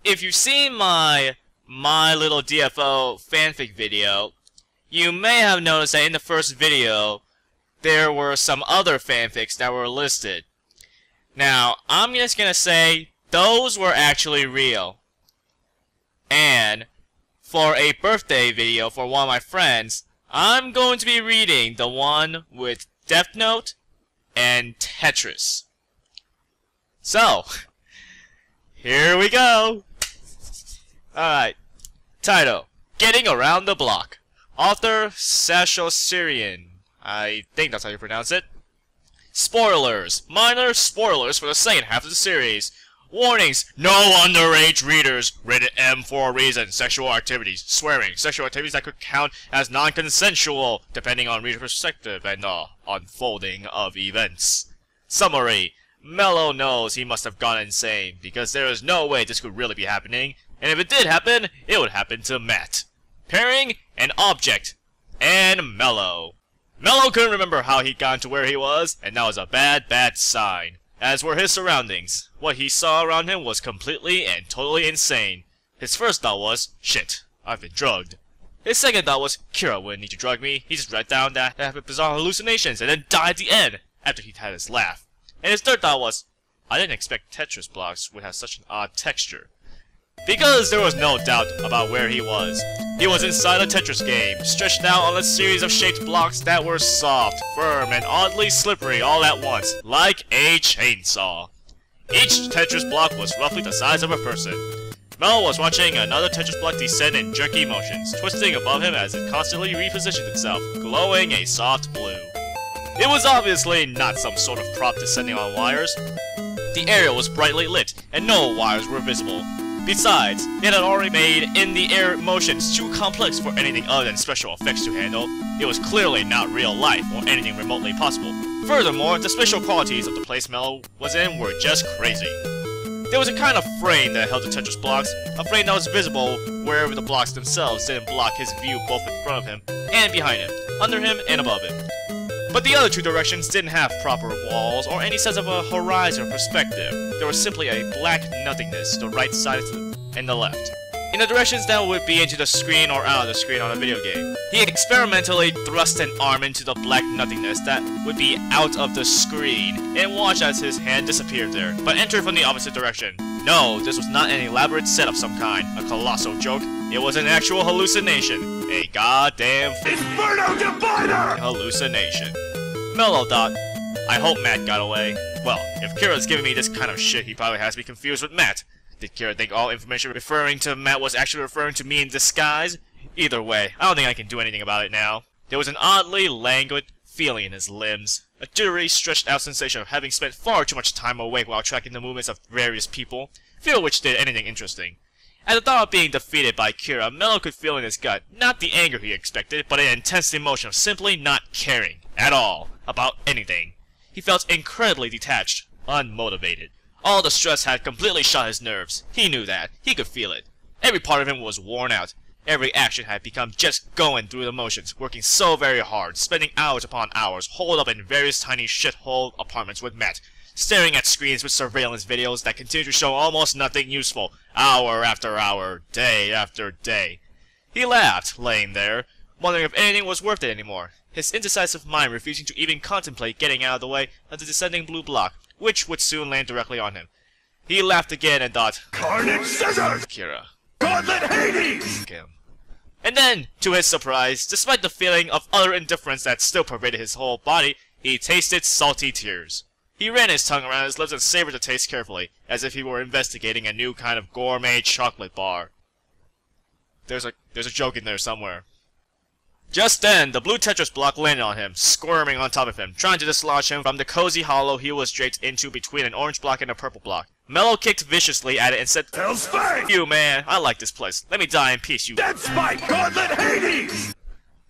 if you've seen my Little DFO fanfic video, you may have noticed that in the first video, there were some other fanfics that were listed. Now, I'm just gonna say, those were actually real. And, for a birthday video for one of my friends, I'm going to be reading the one with Death Note and Tetris. So, here we go! Alright. Title: Getting Around the Block. Author: Sasho Syrian. I think that's how you pronounce it. Spoilers. Minor spoilers for the second half of the series. Warnings: no underage readers. Rated M for a reason. Sexual activities. Swearing. Sexual activities that could count as non-consensual, depending on reader perspective and the unfolding of events. Summary: Mello knows he must have gone insane, because there is no way this could really be happening, and if it did happen, it would happen to Matt. Pairing: an object and Mello. Mello couldn't remember how he'd gotten to where he was, and that was a bad, bad sign. As were his surroundings. What he saw around him was completely and totally insane. His first thought was, shit, I've been drugged. His second thought was, Kira wouldn't need to drug me, he just read down that I have bizarre hallucinations and then died at the end, after he'd had his laugh. And his third thought was, I didn't expect Tetris blocks would have such an odd texture. Because there was no doubt about where he was. He was inside a Tetris game, stretched out on a series of shaped blocks that were soft, firm, and oddly slippery all at once, like a chainsaw. Each Tetris block was roughly the size of a person. Mello was watching another Tetris block descend in jerky motions, twisting above him as it constantly repositioned itself, glowing a soft blue. It was obviously not some sort of prop descending on wires. The area was brightly lit, and no wires were visible. Besides, it had already made in-the-air motions too complex for anything other than special effects to handle. It was clearly not real life, or anything remotely possible. Furthermore, the spatial qualities of the place Mello was in were just crazy. There was a kind of frame that held the Tetris blocks, a frame that was visible wherever the blocks themselves didn't block his view both in front of him, and behind him, under him, and above him. But the other two directions didn't have proper walls or any sense of a horizon or perspective. There was simply a black nothingness to the right side and the left. In the directions that would be into the screen or out of the screen on a video game. He experimentally thrust an arm into the black nothingness that would be out of the screen, and watched as his hand disappeared there, but entered from the opposite direction. No, this was not an elaborate set of some kind, a colossal joke. It was an actual hallucination. A goddamn Inferno Divider hallucination. Mello thought, I hope Matt got away. Well, if Kira's giving me this kind of shit, he probably has me confused with Matt. Did Kira think all information referring to Matt was actually referring to me in disguise? Either way, I don't think I can do anything about it now. There was an oddly languid feeling in his limbs. A jittery, stretched out sensation of having spent far too much time awake while tracking the movements of various people, few of which did anything interesting. At the thought of being defeated by Kira, Mello could feel in his gut, not the anger he expected, but an intense emotion of simply not caring, at all, about anything. He felt incredibly detached, unmotivated. All the stress had completely shot his nerves. He knew that. He could feel it. Every part of him was worn out. Every action had become just going through the motions, working so very hard, spending hours upon hours, holed up in various tiny shithole apartments with Matt, staring at screens with surveillance videos that continued to show almost nothing useful, hour after hour, day after day. He laughed, laying there, wondering if anything was worth it anymore, his indecisive mind refusing to even contemplate getting out of the way of the descending blue block, which would soon land directly on him. He laughed again and thought, Carnage Scissors! Kira. Gauntlet Hades! Him. And then, to his surprise, despite the feeling of utter indifference that still pervaded his whole body, he tasted salty tears. He ran his tongue around his lips and savored the taste carefully, as if he were investigating a new kind of gourmet chocolate bar. There's a joke in there somewhere. Just then, the blue Tetris block landed on him, squirming on top of him, trying to dislodge him from the cozy hollow he was draped into between an orange block and a purple block. Mello kicked viciously at it and said, Hellspike! You, man, I like this place. Let me die in peace, you— Dead Spike! Gauntlet Hades!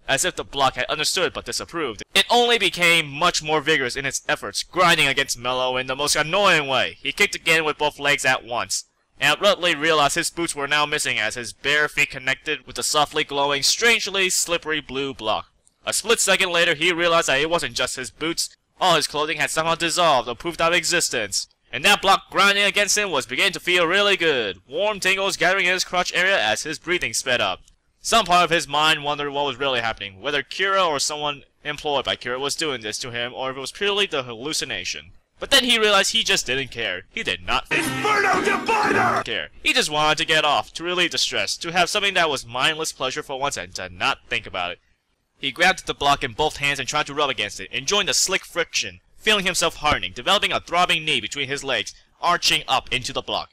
As if the block had understood but disapproved. It only became much more vigorous in its efforts, grinding against Mello in the most annoying way. He kicked again with both legs at once, and abruptly realized his boots were now missing as his bare feet connected with the softly glowing, strangely slippery blue block. A split second later, he realized that it wasn't just his boots. All his clothing had somehow dissolved or poofed out of existence, and that block grinding against him was beginning to feel really good. Warm tingles gathering in his crotch area as his breathing sped up. Some part of his mind wondered what was really happening, whether Kira or someone employed by Kira was doing this to him, or if it was purely the hallucination. But then he realized he just didn't care. He did not care. He just wanted to get off, to relieve the stress, to have something that was mindless pleasure for once and to not think about it. He grabbed the block in both hands and tried to rub against it, enjoying the slick friction, feeling himself hardening, developing a throbbing knee between his legs, arching up into the block.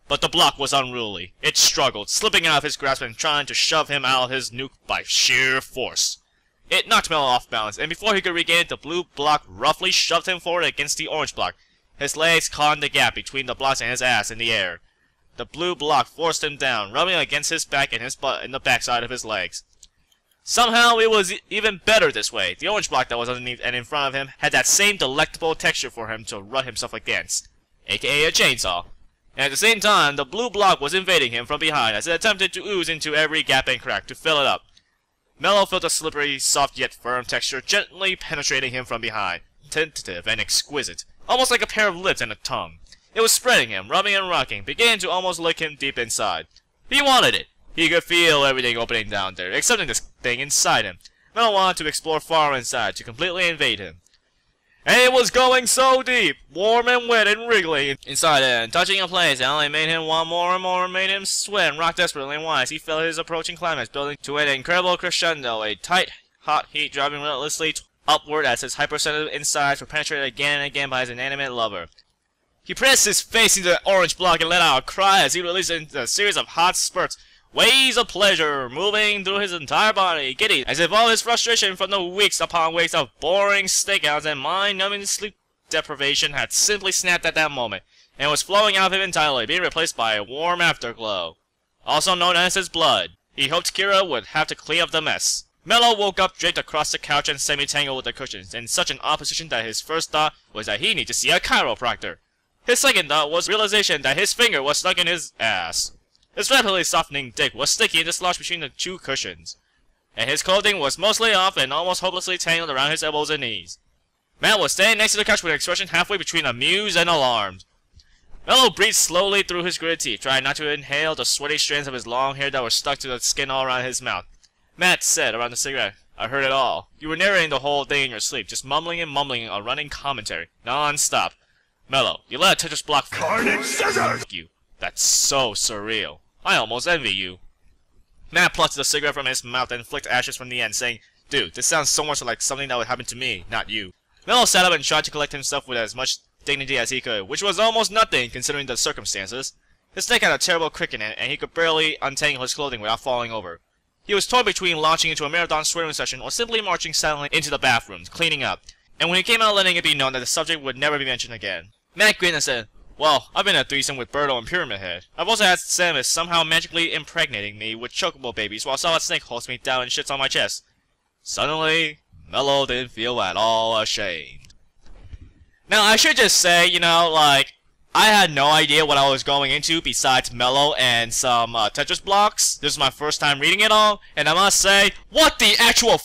But the block was unruly. It struggled, slipping out of his grasp and trying to shove him out of his nuke by sheer force. It knocked Mello off balance, and before he could regain it, the blue block roughly shoved him forward against the orange block. His legs caught in the gap between the blocks and his ass in the air. The blue block forced him down, rubbing against his back and his butt in the backside of his legs. Somehow it was even better this way. The orange block that was underneath and in front of him had that same delectable texture for him to rut himself against, aka a chainsaw. And at the same time, the blue block was invading him from behind as it attempted to ooze into every gap and crack to fill it up. Mello felt a slippery, soft yet firm texture gently penetrating him from behind, tentative and exquisite, almost like a pair of lips and a tongue. It was spreading him, rubbing and rocking, beginning to almost lick him deep inside. He wanted it. He could feel everything opening down there, accepting this thing inside him. Mello wanted to explore far inside, to completely invade him. And it was going so deep, warm and wet and wriggling inside and touching a place that only made him want more and more, and made him sweat and rock desperately and whine as he felt his approaching climax building to an incredible crescendo, a tight, hot heat driving relentlessly upward as his hypersensitive insides were penetrated again and again by his inanimate lover. He pressed his face into the orange block and let out a cry as he released it into a series of hot spurts, waves of pleasure moving through his entire body, giddy, as if all his frustration from the weeks upon weeks of boring stakeouts and mind-numbing sleep deprivation had simply snapped at that moment, and was flowing out of him entirely, being replaced by a warm afterglow, also known as his blood. He hoped Kira would have to clean up the mess. Mello woke up draped across the couch and semi-tangled with the cushions, in such an opposition that his first thought was that he needed to see a chiropractor. His second thought was realization that his finger was stuck in his ass. His rapidly softening dick was sticky and dislodged between the two cushions, and his clothing was mostly off and almost hopelessly tangled around his elbows and knees. Matt was standing next to the couch with an expression halfway between amused and alarmed. Mello breathed slowly through his gritted teeth, trying not to inhale the sweaty strands of his long hair that were stuck to the skin all around his mouth. Matt said around the cigarette, "I heard it all. You were narrating the whole thing in your sleep, just mumbling and mumbling a running commentary, non-stop. Mello, you let a Tetris block Carnage Scissors! You. That's so surreal. I almost envy you." Matt plucked the cigarette from his mouth and flicked ashes from the end, saying, "Dude, this sounds so much like something that would happen to me, not you." Mello sat up and tried to collect himself with as much dignity as he could, which was almost nothing considering the circumstances. His neck had a terrible crick in it, and he could barely untangle his clothing without falling over. He was torn between launching into a marathon swearing session or simply marching silently into the bathrooms, cleaning up, and when he came out letting it be known that the subject would never be mentioned again. Matt grinned and said, "Well, I've been in a threesome with Birdo and Pyramid Head. I've also had Samus somehow magically impregnating me with chocobo babies while Solid Snake holds me down and shits on my chest." Suddenly, Mello didn't feel at all ashamed. Now, I should just say, I had no idea what I was going into besides Mello and some Tetris blocks. This is my first time reading it all, and I must say, what the actual